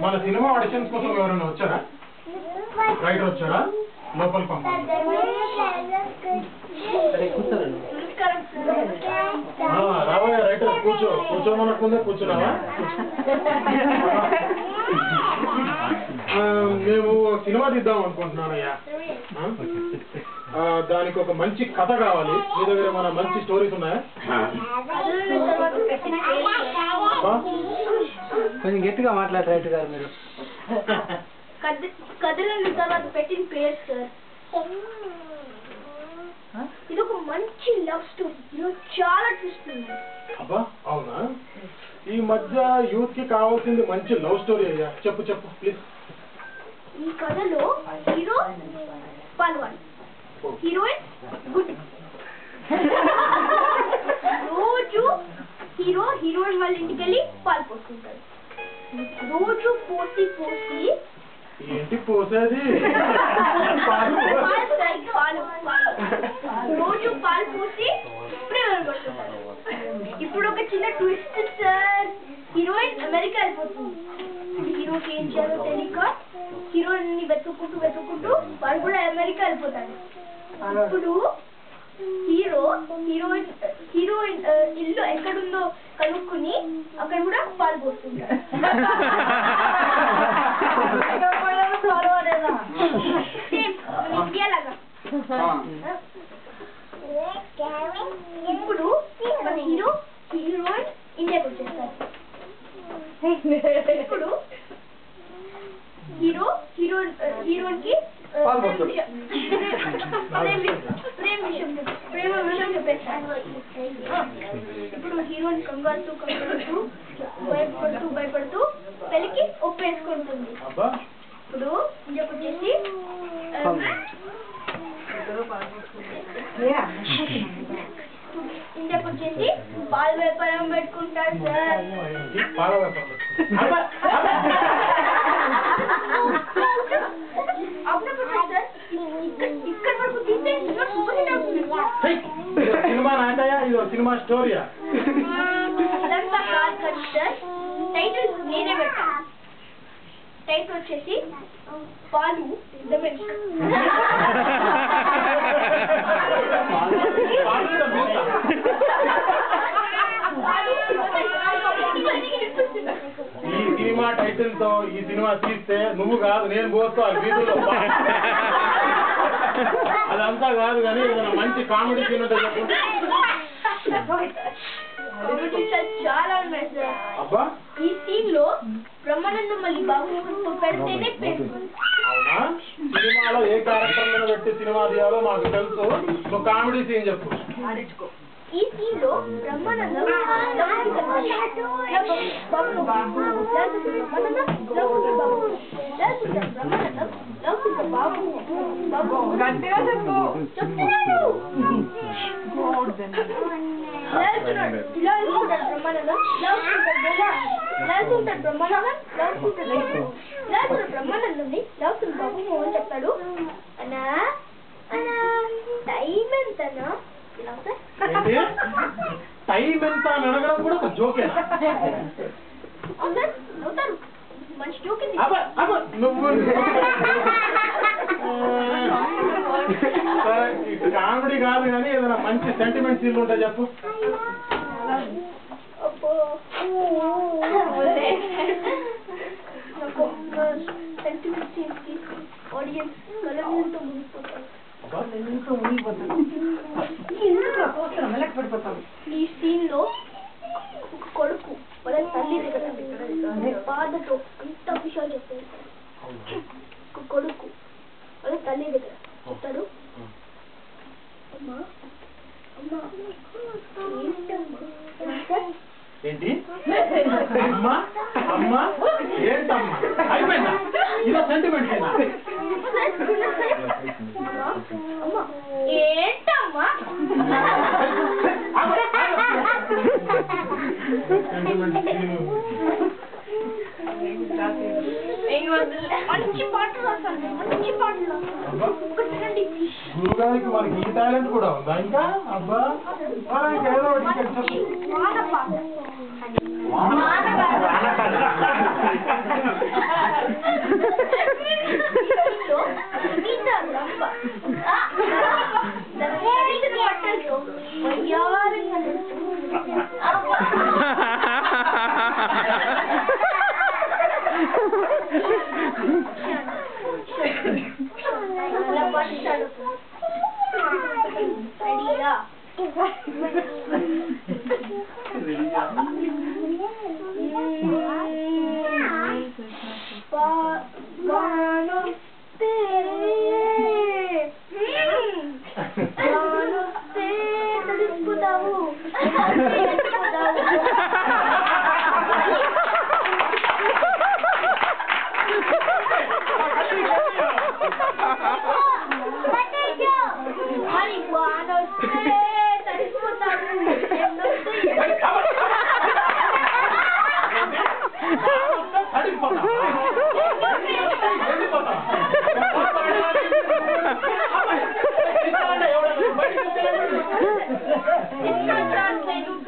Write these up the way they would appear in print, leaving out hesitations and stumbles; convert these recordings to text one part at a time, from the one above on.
మన cinema auditions కోసం ఎవరైనా వచ్చారా? రైటర్ వచ్చారా? లోపల పంపండి. రావయ్యా రైటర్, కూర్చోమనకుందే కూర్చున్నావా? మేము సినిమా తీద్దాం అనుకుంటున్నానయ్యా. దానికి ఒక మంచి కథ కావాలి. మీ దగ్గర మన మంచి స్టోరీస్ ఉన్నాయా? కొంచెం గట్టిగా మాట్లాడు రైటర్ గారు. మీరు కథలను తర్వాత పెట్టిన పేరు సార్. ఇది ఒక మంచి లవ్ స్టోరీ. చాలా ట్విస్ట్ ఉంది. అబ్బా అవునా? ఈ మధ్య యూత్ కి కావాల్సింది మంచి లవ్ స్టోరీ అయ్యా. చెప్పు చెప్పు ప్లీజ్. ఈ కథలో హీరో పాల్వాన్, హీరోయిన్ గుడ్. రోజు హీరోయిన్ వాళ్ళ ఇంటికి వెళ్ళి పాలు పోసుకుంటారు. రోజు పోసి ఏంటి పోసేది? రోజు పాలు పోసి ప్రేమను పడుతుంటారు. ఇప్పుడు ఒక చిన్న ట్విస్ట్ సార్. హీరోయిన్ అమెరికా వెళ్ళిపోతుంది. హీరోకి ఏం చేయాలో తెలియక హీరోయిన్ ని వెతుక్కుంటూ వాడు కూడా అమెరికా వెళ్ళిపోతాడు. ఇప్పుడు హీరోయిన్ ఇల్లు ఎక్కడుందో కనుక్కుని అక్కడ కూడా పాలు పోస్తుంటాడు. ఇండియాలాగా. ఇప్పుడు మన హీరోయిన్ ఇండియాకి వచ్చేస్తారు. ఇప్పుడు హీరోయిన్ కి ప్రేమ విషయం చెప్పేస్తాను. ఇప్పుడు హీరోయిన్ కంగారుతూ భయపడుతూ పెళ్లికి ఒప్పేసుకుంటుంది. ఇప్పుడు ఇండియాకి వచ్చేసి పాల వ్యాపారం పెట్టుకుంటారు సార్. ఇక్కడ వరకు తీస్తే సినిమా నాటయా? ఇది సినిమా స్టోరీయా? టైటిల్ నేనే పెట్టాను. టైటిల్ వచ్చేసి పాలు ఈ సినిమా టైటిల్ తో ఈ సినిమా తీస్తే నువ్వు కాదు నేను పోస్తాను వీధుల్లో. అదంతా కాదు కానీ ఏదైనా మంచి కామెడీ సీన్ ఉంటే చెప్పు. చాలా ఉన్నాయి సార్. అబ్బా ఈ సీన్ లో బ్రహ్మానందం మళ్ళీ బాబు పెడితేనే పేరు. అవునా? సినిమాలో ఏ క్యారెక్టర్ మీద పెట్టి సినిమా తీయాలో మాకు తెలుసు. నువ్వు కామెడీ సీన్ చెప్పు. ఈ సీన్ లో బ్రహ్మానందం గట్టిగా చెప్పు. బ్రహ్మానందంని లవ్ బాబు మోహన్ చెప్తాడు. అన్నా టైం ఎంతనా? టైం ఎంత అని అడగడం కూడా ఒక జోకే. అవుతారు మంచి జోక్. నువ్వు కామెడీ కాదు కానీ ఏదైనా మంచి సెంటిమెంట్ సీన్లు ఉంటాయి చెప్పు. సెంటిమెంట్ సీన్ తీసి ఆడియన్స్ కలవడంతో మునిగిపోతారు. ఈ సీన్ లో ఒక కొడుకు వాళ్ళ తల్లి దగ్గర బాధతో అంత విషయాలు చెప్తాడు. ఒక కొడుకు వాళ్ళ తల్లి దగ్గర చెప్తాడు. అమ్మా ఏంటి అమ్మా అమ్మా ఏంటమ్మా అయిపోయిందా? ఇదో సెంటిమెంట్ ఏంటమ్మా? మంచి పాటలు రాస్తాను. మంచి పాటలు గురుగారికి మనకి ఈ టాలెంట్ కూడా ఉందా ఇంకా? అబ్బా ఏదో అలా పాట స్టార్ట్ అవుతుంది. రెడీయా? తడిసిపోతావు. మరి వానొస్తే తడిసిపోతావు.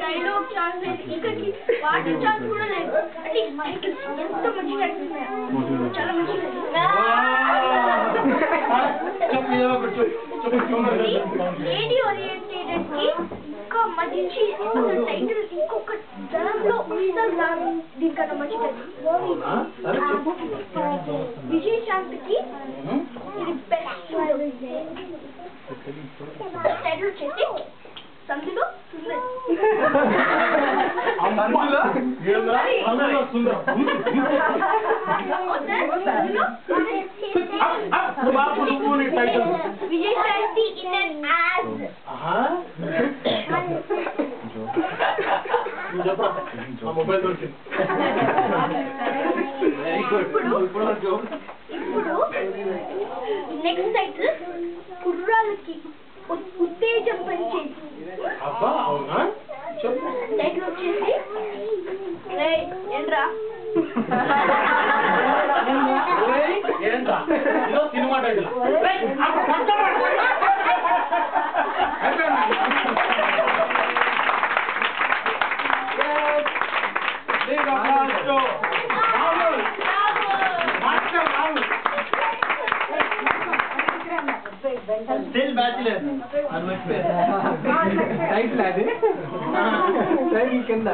డైలాగ్ ఛాన్స్ లేదు, ఇక్కడికి వాటర్ ఛాన్స్ కూడా లేదు. అంటే ఎంత మంచిగా అనిపిస్తున్నాయి, చాలా మంచిగా. లేడీ ఓరియంటెడ్ కి ఇంకా మంచి టైటిల్ ఇంకొక ధనంలో రాదు దీనికన్నా మంచిగా. విజయశాంతికి ఇది బెస్ట్ టైటిల్ వచ్చేసి సందులో Vijayashanti in an add. Mobile దొరికింది. ఇప్పుడు నెక్స్ట్ టైటిల్ కుర్రాలకి ఉత్తేజం పెంచేది. అబ్బా అవునా? చెప్పు. టైటిల్ వచ్చేసి ఏంట్రా ఏంట్రా ఇదో cinema title. Still bachelor. Title అది టైటిల్ కింద.